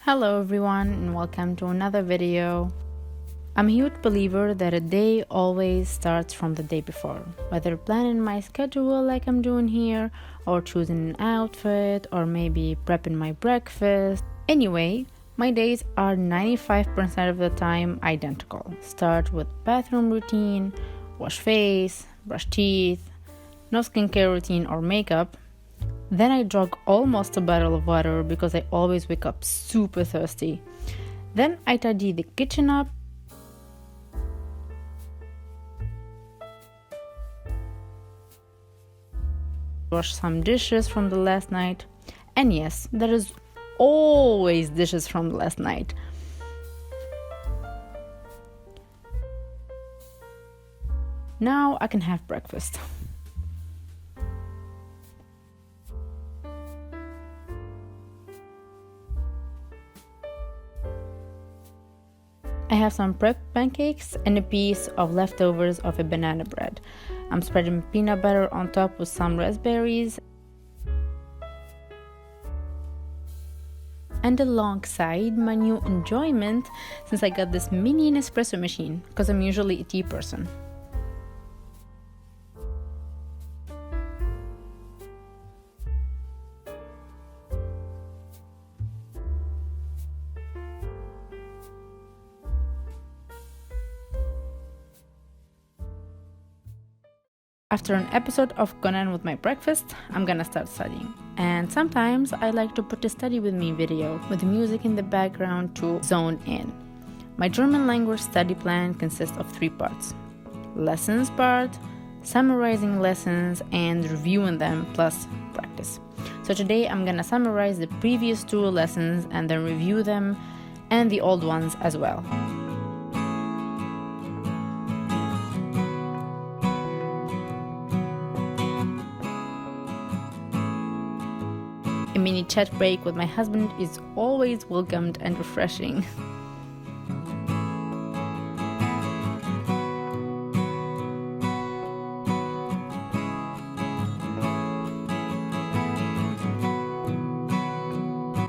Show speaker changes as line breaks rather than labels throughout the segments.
Hello everyone and welcome to another video. I'm a huge believer that a day always starts from the day before, whether planning my schedule like I'm doing here, or choosing an outfit, or maybe prepping my breakfast. Anyway, my days are 95% of the time identical. Start with bathroom routine, wash face, brush teeth, no skincare routine or makeup. Then I drink almost a bottle of water because I always wake up super thirsty. Then I tidy the kitchen up. Wash some dishes from the last night. And yes, there is always dishes from the last night. Now I can have breakfast. I have some prepped pancakes and a piece of leftovers of a banana bread. I'm spreading peanut butter on top with some raspberries. And alongside my new enjoyment, since I got this mini Nespresso machine, because I'm usually a tea person. After an episode of Conan with my breakfast, I'm gonna start studying. And sometimes I like to put a study with me video with the music in the background to zone in. My German language study plan consists of 3 parts. Lessons part, summarizing lessons and reviewing them, plus practice. So today I'm gonna summarize the previous 2 lessons and then review them and the old ones as well. A mini chat break with my husband is always welcomed and refreshing.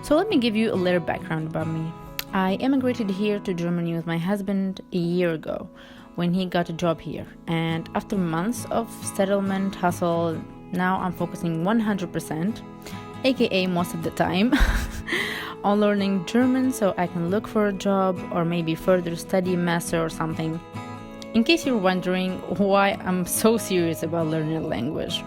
So let me give you a little background about me. I immigrated here to Germany with my husband a year ago when he got a job here. And after months of settlement, hustle, now I'm focusing 100%, aka most of the time, on learning German so I can look for a job or maybe further study master or something. In case you're wondering why I'm so serious about learning a language.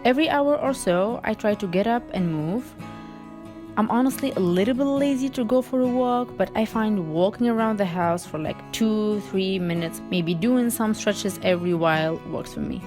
Every hour or so, I try to get up and move. I'm honestly a little bit lazy to go for a walk, but I find walking around the house for like 2-3 minutes, maybe doing some stretches every while, works for me.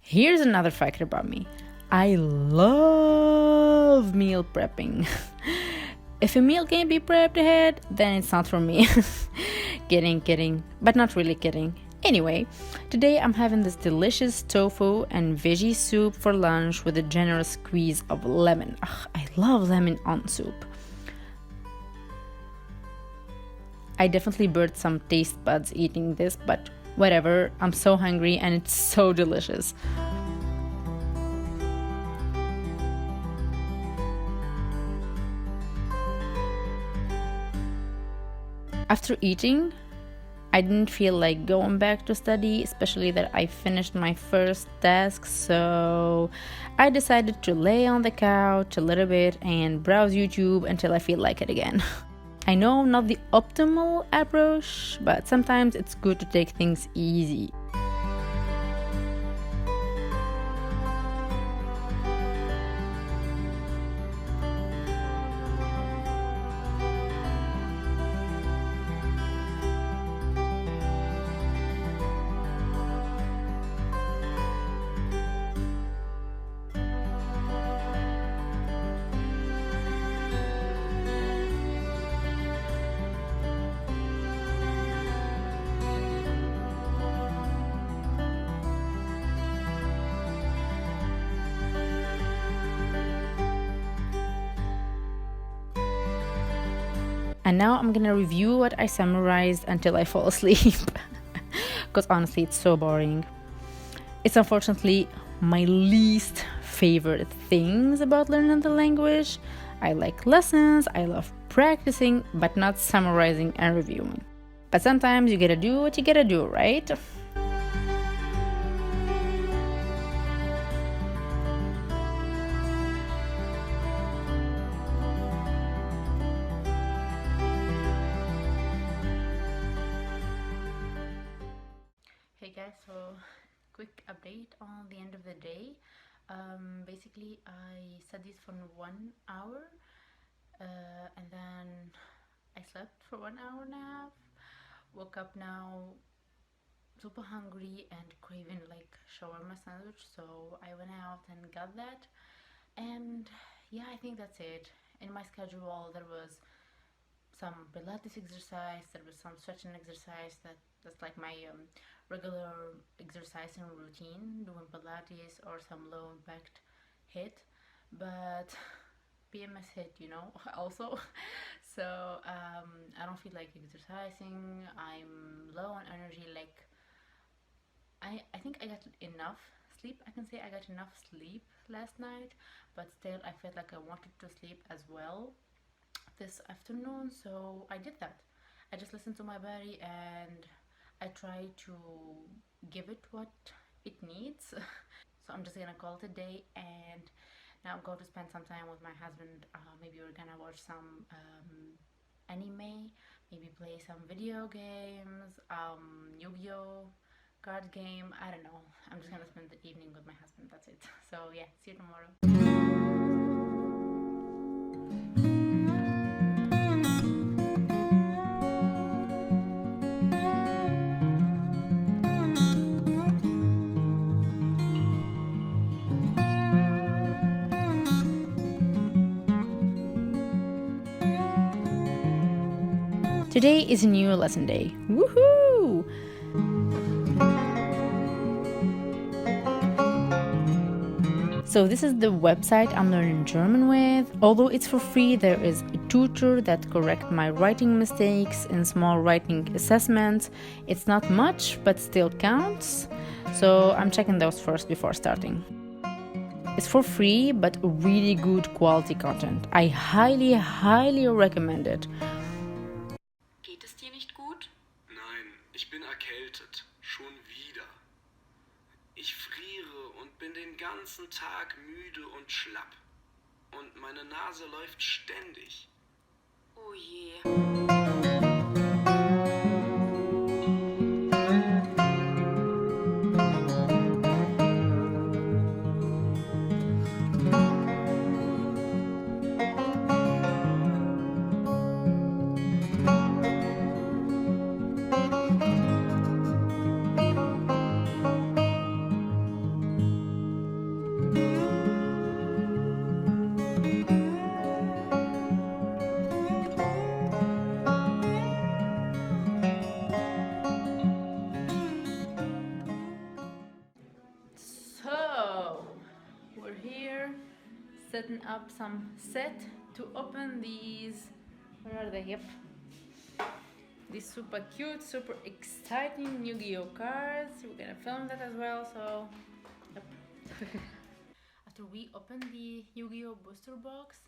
Here's another fact about me. I love meal prepping. If a meal can't be prepped ahead, then it's not for me. Kidding, but not really kidding. Anyway, today I'm having this delicious tofu and veggie soup for lunch with a generous squeeze of lemon. Ugh, I love lemon on soup. I definitely burnt some taste buds eating this, but whatever, I'm so hungry and it's so delicious. After eating, I didn't feel like going back to study, especially that I finished my first task, so I decided to lay on the couch a little bit and browse YouTube until I feel like it again. I know, not the optimal approach, but sometimes it's good to take things easy. And now I'm gonna review what I summarized until I fall asleep. Because honestly, it's so boring. It's unfortunately my least favorite things about learning the language. I like lessons, I love practicing, but not summarizing and reviewing. But sometimes you gotta do what you gotta do, right? Hey guys, so quick update on the end of the day. Basically, I studied for 1 hour and then I slept for 1 hour and a half. Woke up now super hungry and craving like shawarma sandwich, so I went out and got that. And yeah, I think that's it. In my schedule, there was some Pilates exercise, there was some stretching exercise. That's like my regular exercise and routine, doing Pilates or some low impact hit. But PMS hit, also. So I don't feel like exercising. I'm low on energy. Like I think I got enough sleep. I can say I got enough sleep last night, but still I felt like I wanted to sleep as well this afternoon, so I did that. I just listened to my body and I try to give it what it needs. So I'm just gonna call it a day, and now I'm going to spend some time with my husband. Maybe we're gonna watch some anime, maybe play some video games, Yu-Gi-Oh card game. I don't know. I'm just gonna spend the evening with my husband. That's it. So yeah, see you tomorrow. Today is a new lesson day. Woohoo! So this is the website I'm learning German with. Although it's for free, there is a tutor that corrects my writing mistakes and small writing assessments. It's not much, but still counts. So I'm checking those first before starting. It's for free, but really good quality content. I highly, highly recommend it.
Geht es dir nicht gut?
Nein, ich bin erkältet. Schon wieder. Ich friere und bin den ganzen Tag müde und schlapp. Und meine Nase läuft ständig.
Oh je.
So we're here setting up some set to open these. Where are they? Yep. These super cute, super exciting Yu-Gi-Oh cards. We're gonna film that as well, so yep. After we open the Yu-Gi-Oh booster box,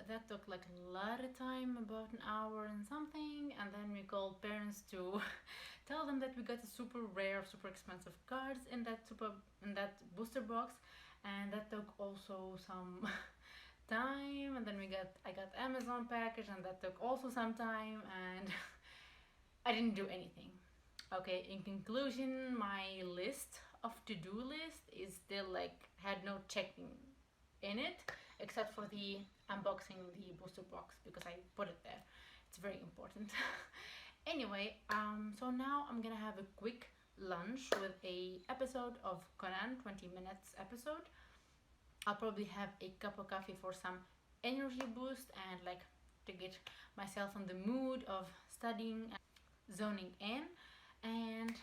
That took like a lot of time, about an hour and something, and then we called parents to tell them that we got a super rare, super expensive cards in that booster box, and that took also some time. And then I got Amazon package, and that took also some time, and I didn't do anything. Okay, in conclusion, my list of to-do list is still like had no checking in it, except for the unboxing the booster box, because I put it there. It's very important. Anyway, so now I'm gonna have a quick lunch with a episode of Conan, 20 minutes episode. I'll probably have a cup of coffee for some energy boost and like to get myself in the mood of studying and zoning in. And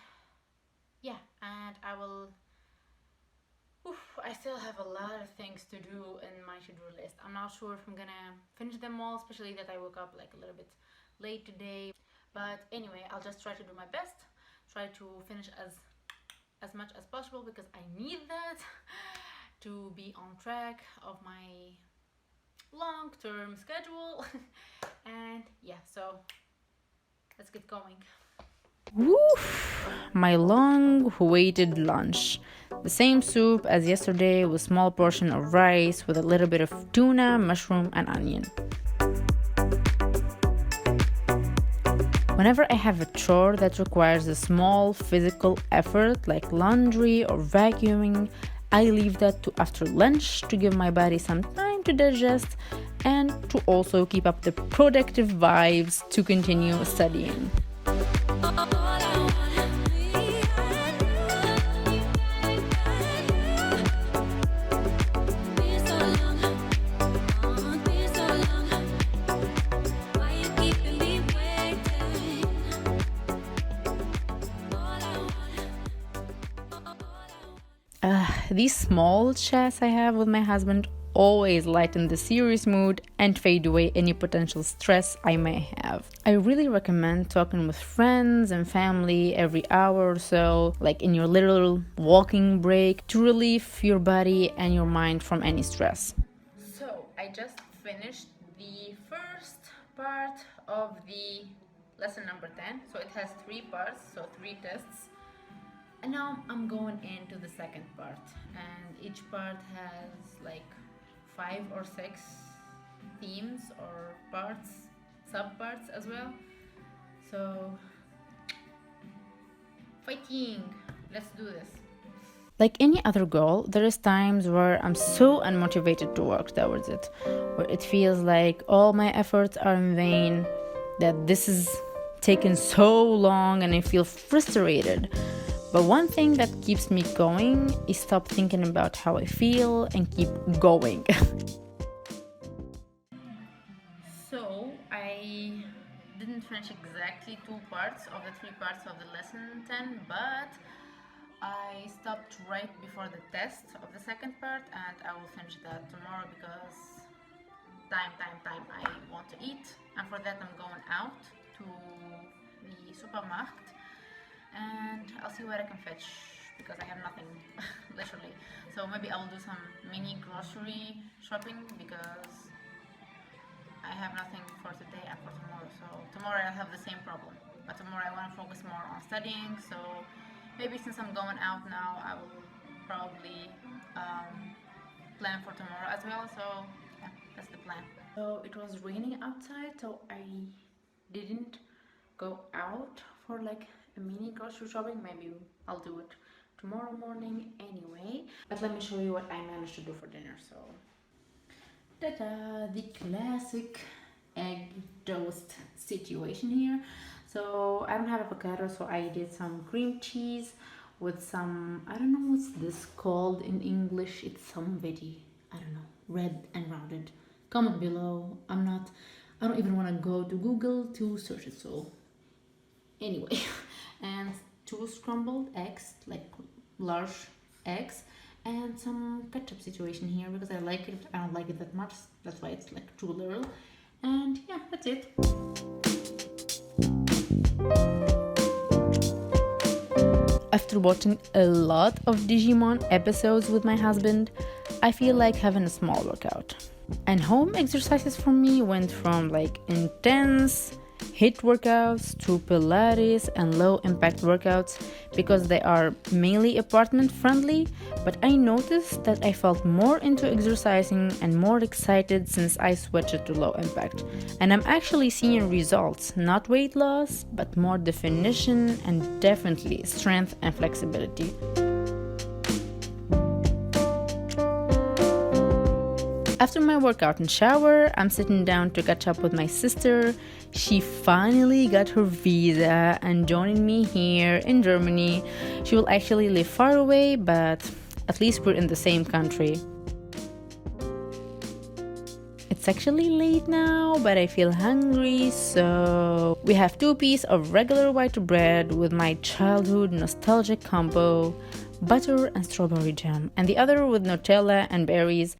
yeah, and I still have a lot of things to do in my to-do list. I'm not sure if I'm gonna finish them all, especially that I woke up like a little bit late today. But anyway, I'll just try to do my best, try to finish as much as possible, because I need that to be on track of my long-term schedule. And yeah, so let's get going.
Woof! My long-awaited lunch. The same soup as yesterday with small portion of rice with a little bit of tuna, mushroom and onion. Whenever I have a chore that requires a small physical effort like laundry or vacuuming, I leave that to after lunch to give my body some time to digest and to also keep up the productive vibes to continue studying. These small chats I have with my husband always lighten the serious mood and fade away any potential stress I may have. I really recommend talking with friends and family every hour or so, like in your little walking break, to relieve your body and your mind from any stress.
So I just finished the first part of the lesson number 10. So it has 3 parts, so 3 tests. And now I'm going into the second part, and each part has like 5 or 6 themes or parts, subparts as well. So fighting, let's do this.
Like any other goal, there is times where I'm so unmotivated to work towards it, where it feels like all my efforts are in vain, that this is taken so long and I feel frustrated. But one thing that keeps me going is stop thinking about how I feel and keep going.
So I didn't finish exactly 2 parts of the 3 parts of the lesson 10, but I stopped right before the test of the second part, and I will finish that tomorrow because time I want to eat, and for that I'm going out to the supermarket. And I'll see what I can fetch because I have nothing, literally. So maybe I will do some mini grocery shopping because I have nothing for today and for tomorrow. So tomorrow I'll have the same problem. But tomorrow I want to focus more on studying. So maybe since I'm going out now, I will probably plan for tomorrow as well. So yeah, that's the plan. So it was raining outside, so I didn't go out for like a mini grocery shopping. Maybe I'll do it tomorrow morning anyway. But let me show you what I managed to do for dinner. So, ta-da! The classic egg toast situation here. So I don't have avocado, so I did some cream cheese with some, I don't know what's this called in English. It's some veggie, I don't know, red and rounded. Comment below. I don't even want to go to Google to search it. So anyway, and 2 scrambled eggs, like large eggs, and some ketchup situation here because I like it. I don't like it that much, that's why it's like too little. And yeah, that's it. After watching a lot of Digimon episodes with my husband, I feel like having a small workout. And home exercises for me went from like intense HIIT workouts to Pilates and low impact workouts because they are mainly apartment friendly, but I noticed that I felt more into exercising and more excited since I switched to low impact. And I'm actually seeing results, not weight loss, but more definition and definitely strength and flexibility. After my workout and shower, I'm sitting down to catch up with my sister. She finally got her visa and joining me here in Germany. She will actually live far away, but at least we're in the same country. It's actually late now, but I feel hungry, so we have 2 pieces of regular white bread with my childhood nostalgic combo, butter and strawberry jam, and the other with Nutella and berries.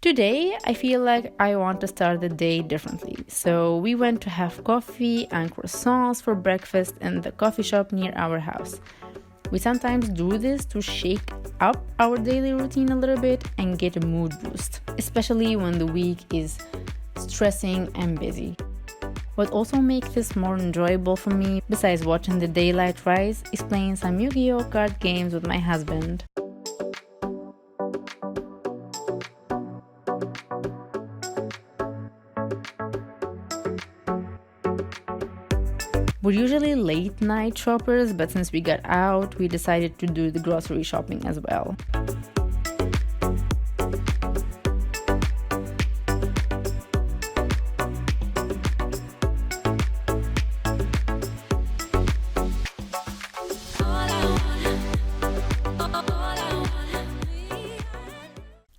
Today, I feel like I want to start the day differently, so we went to have coffee and croissants for breakfast in the coffee shop near our house. We sometimes do this to shake up our daily routine a little bit and get a mood boost, especially when the week is stressing and busy. What also makes this more enjoyable for me, besides watching the daylight rise, is playing some Yu-Gi-Oh card games with my husband. We're usually late night shoppers, but since we got out, we decided to do the grocery shopping as well.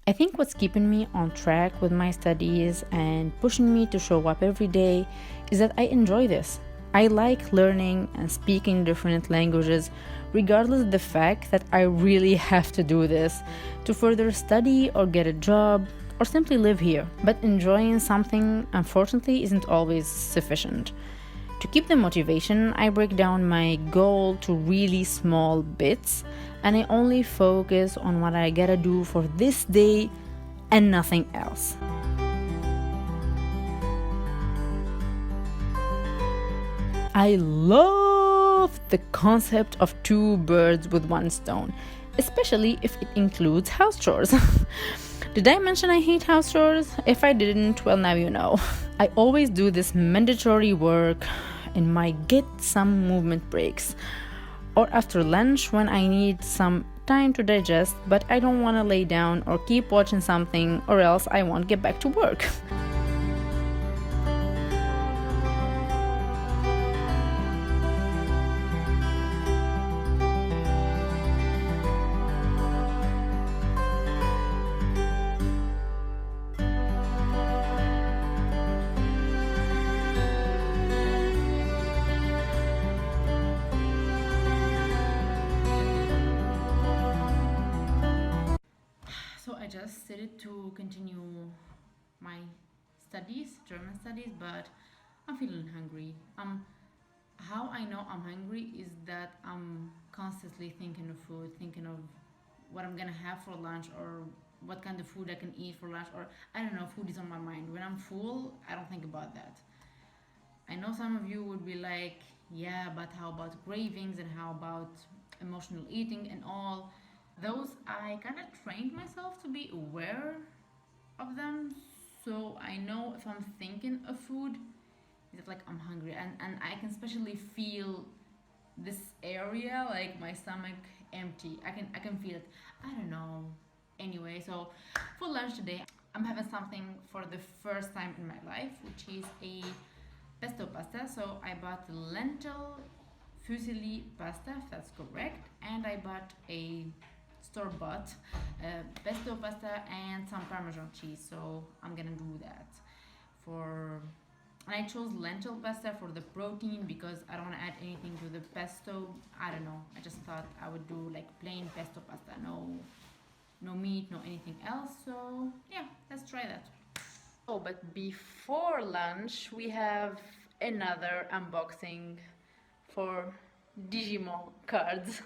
I think what's keeping me on track with my studies and pushing me to show up every day is that I enjoy this. I like learning and speaking different languages, regardless of the fact that I really have to do this to further study or get a job or simply live here. But enjoying something, unfortunately, isn't always sufficient. To keep the motivation, I break down my goal to really small bits and I only focus on what I gotta do for this day and nothing else. I love the concept of 2 birds with 1 stone, especially if it includes house chores. Did I mention I hate house chores? If I didn't, well, now you know. I always do this mandatory work in my get some movement breaks or after lunch when I need some time to digest, but I don't want to lay down or keep watching something or else I won't get back to work. So I just decided to continue my studies, German studies, but I'm feeling hungry. How I know I'm hungry is that I'm constantly thinking of food, thinking of what I'm gonna have for lunch or what kind of food I can eat for lunch, or I don't know, food is on my mind. When I'm full, I don't think about that. I know some of you would be like, yeah, but how about cravings and how about emotional eating and all? Those I kind of trained myself to be aware of them, so I know if I'm thinking of food, it's like I'm hungry, and I can especially feel this area, like my stomach empty. I can feel it. I don't know. Anyway, so for lunch today, I'm having something for the first time in my life, which is a pesto pasta. So I bought lentil fusilli pasta, if that's correct, and I bought a store-bought pesto pasta and some Parmesan cheese. So I'm gonna do that and I chose lentil pasta for the protein because I don't want to add anything to the pesto. I don't know, I just thought I would do like plain pesto pasta, no meat, no anything else. So yeah, let's try that. Oh, but before lunch we have another unboxing for Digimon cards.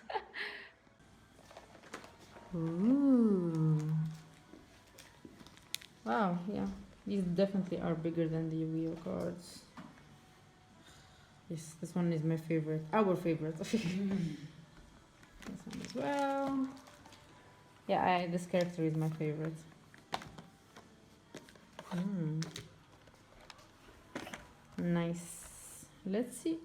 Ooh,
Wow, yeah. These definitely are bigger than the Yu-Gi-Oh cards. This one is my favorite. Our favorite. This one as well. Yeah, this character is my favorite. Nice. Let's see.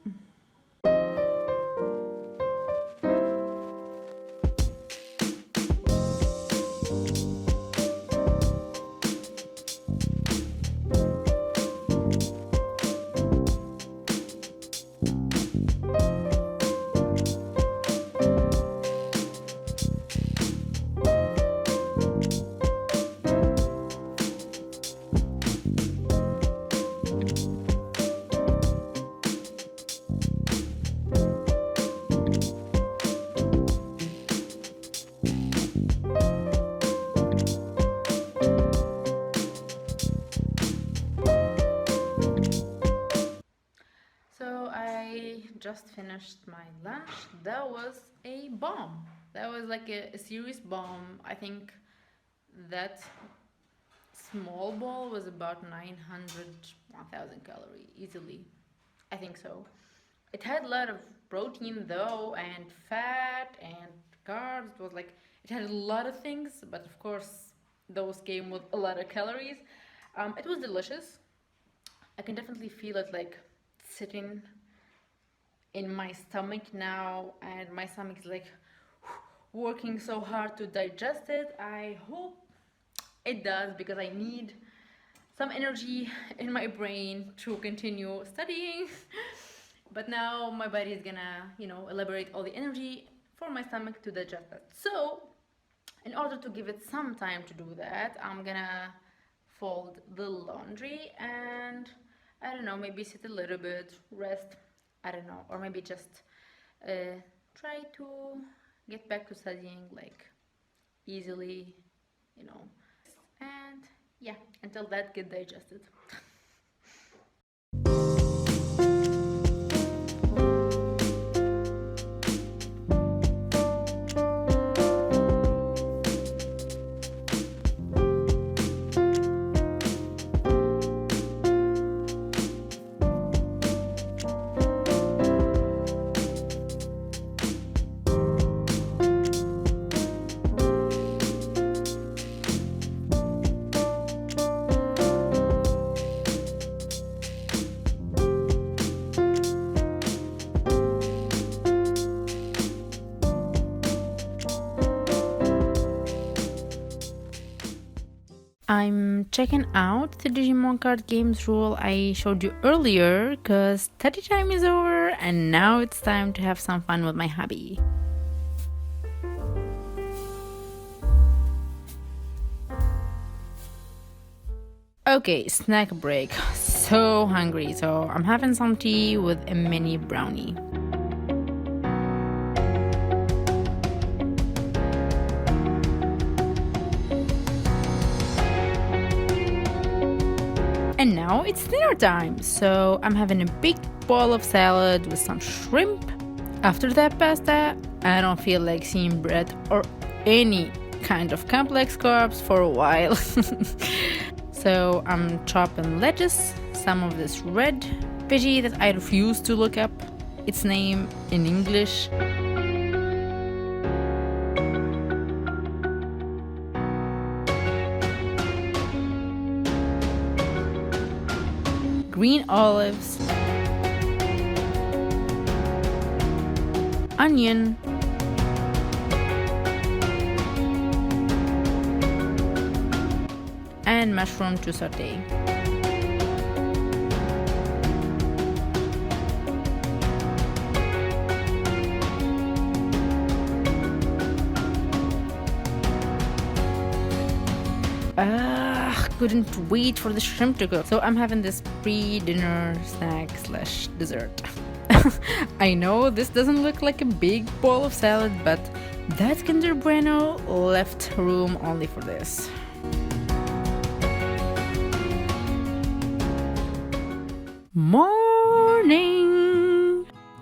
Just finished my lunch. That was a bomb. That was like a serious bomb. I think that small ball was about 900, 1000 calorie easily. I think so. It had a lot of protein though, and fat and carbs. It was like, it had a lot of things, but of course those came with a lot of calories. It was delicious. I can definitely feel it like sitting in my stomach now, and my stomach is like working so hard to digest it. I hope it does, because I need some energy in my brain to continue studying. But now my body is gonna, elaborate all the energy for my stomach to digest it. So in order to give it some time to do that, I'm gonna fold the laundry and, I don't know, maybe sit a little bit, rest, I don't know, or maybe just try to get back to studying like easily, and yeah, until that get digested. I'm checking out the Digimon card games rule I showed you earlier, because study time is over and now it's time to have some fun with my hubby. Okay, snack break. So hungry, so I'm having some tea with a mini brownie. And now it's dinner time, so I'm having a big bowl of salad with some shrimp. After that pasta, I don't feel like seeing bread or any kind of complex carbs for a while. So I'm chopping lettuce, some of this red veggie that I refuse to look up its name in English. Green olives, onion, and mushroom to saute. Couldn't wait for the shrimp to cook. So I'm having this pre-dinner snack / dessert. I know this doesn't look like a big bowl of salad, but that Kinder Bueno left room only for this. Morning!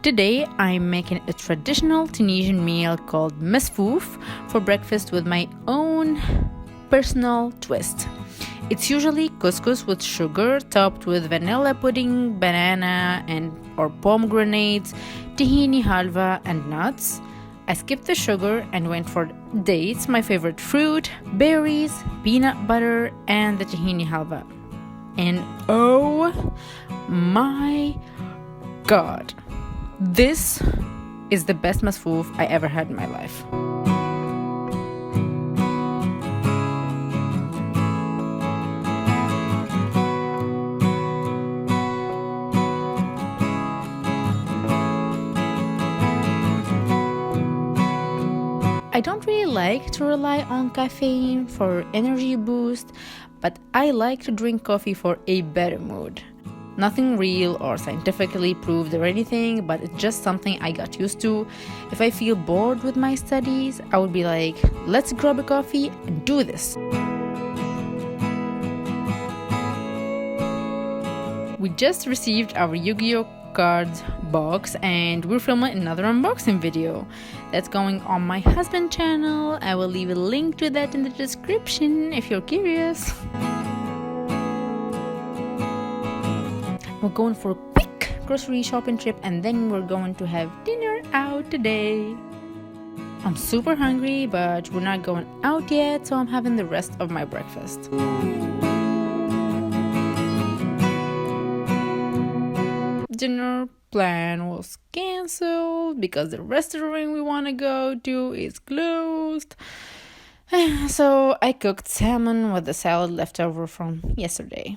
Today I'm making a traditional Tunisian meal called mesfouf for breakfast with my own personal twist.
It's usually couscous with sugar topped with vanilla pudding, banana and or pomegranates, tahini halwa and nuts. I skipped the sugar and went for dates, my favorite fruit, berries, peanut butter and the tahini halwa. And oh my god, this is the best masfouf I ever had in my life. I don't really like to rely on caffeine for energy boost, but I like to drink coffee for a better mood. Nothing real or scientifically proved or anything, but it's just something I got used to. If I feel bored with my studies, I would be like, let's grab a coffee and do this. We just received our Yu-Gi-Oh! Cards box and we're filming another unboxing video that's going on my husband's channel. I will leave a link to that in the description if you're curious. We're going for a quick grocery shopping trip and then we're going to have dinner out today. I'm super hungry, but we're not going out yet, so I'm having the rest of my breakfast. Dinner plan was cancelled because the restaurant we want to go to is closed. So I cooked salmon with the salad left over from yesterday.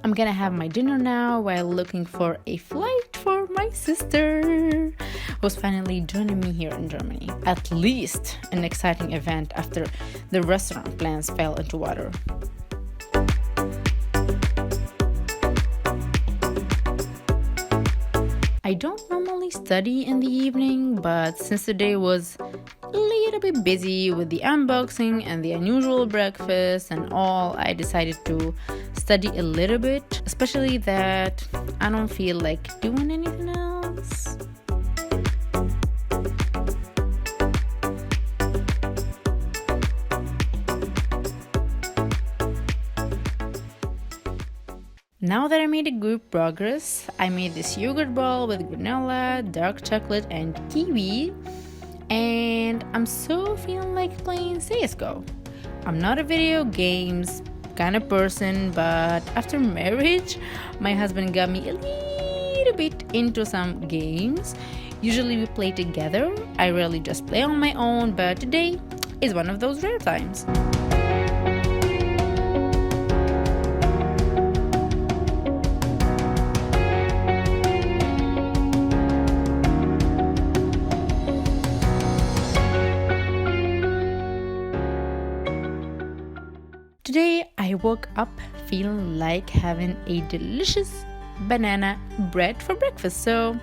I'm gonna have my dinner now while looking for a flight for my sister, who's finally joining me here in Germany. At least an exciting event after the restaurant plans fell into water. I don't normally study in the evening, but since the day was a little bit busy with the unboxing and the unusual breakfast and all, I decided to study a little bit, especially that I don't feel like doing anything else. Now that I made a good progress, I made this yogurt ball with granola, dark chocolate and kiwi, and I'm so feeling like playing CSGO. I'm not a video games kind of person, but after marriage, my husband got me a little bit into some games. Usually we play together. I rarely just play on my own, but today is one of those rare times. Today I woke up feeling like having a delicious banana bread for breakfast, so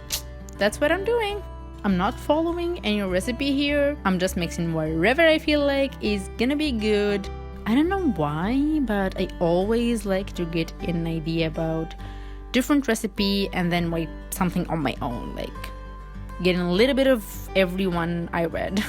that's what I'm doing. I'm not following any recipe here. I'm just mixing whatever I feel like is gonna be good. I don't know why, but I always like to get an idea about different recipe and then make something on my own, like getting a little bit of everyone I read.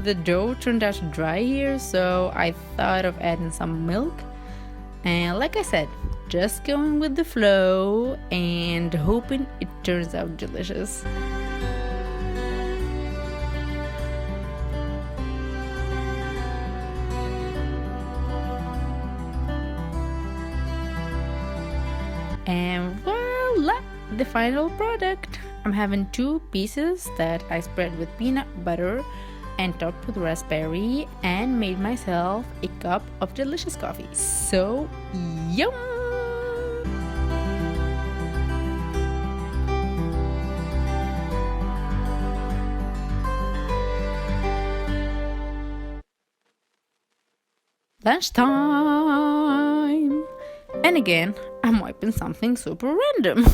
The dough turned out dry here, so I thought of adding some milk. And like I said, just going with the flow and hoping it turns out delicious. And voila, the final product. I'm having two pieces that I spread with peanut butter and topped with raspberry and made myself a cup of delicious coffee. So yum! Lunchtime! And again, I'm wiping something super random.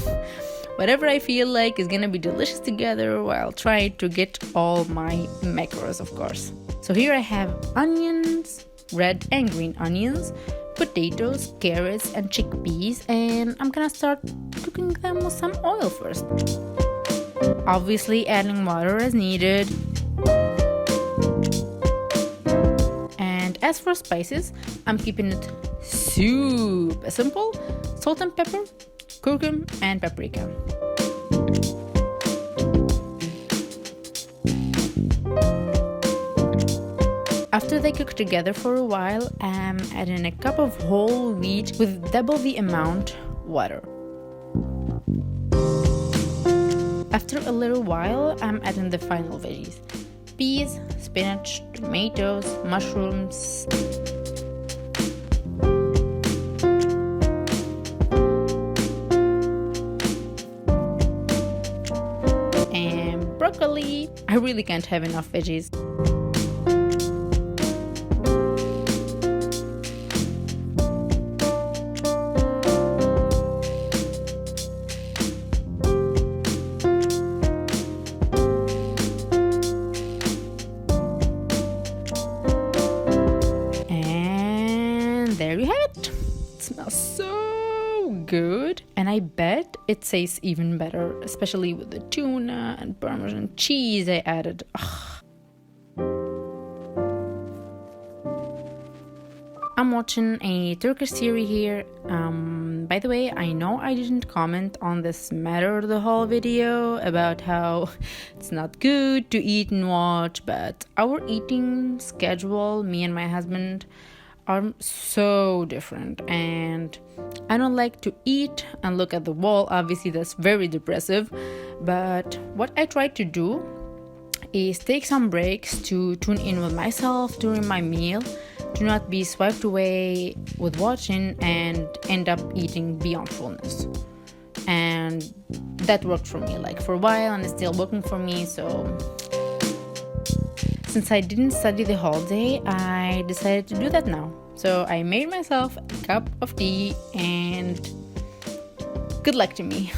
Whatever I feel like is gonna be delicious together while trying to get all my macros, of course. So here I have onions, red and green onions, potatoes, carrots and chickpeas, and I'm gonna start cooking them with some oil first. Obviously adding water as needed. And as for spices, I'm keeping it super simple: salt and pepper, curcum and paprika. After they cook together for a while, I'm adding a cup of whole wheat with double the amount water. After a little while, I'm adding the final veggies: peas, spinach, tomatoes, mushrooms, and broccoli. I really can't have enough veggies. There you have it. It smells so good, and I bet it tastes even better, especially with the tuna and Parmesan cheese I added. Ugh. I'm watching a Turkish series here. By the way, I know I didn't comment on this matter the whole video about how it's not good to eat and watch, but our eating schedule, me and my husband, are so different, and I don't like to eat and look at the wall. Obviously that's very depressive, but what I try to do is take some breaks to tune in with myself during my meal, to not be swiped away with watching and end up eating beyond fullness. And that worked for me like for a while, and it's still working for me. So since I didn't study the whole day, I decided to do that now. So I made myself a cup of tea, and good luck to me.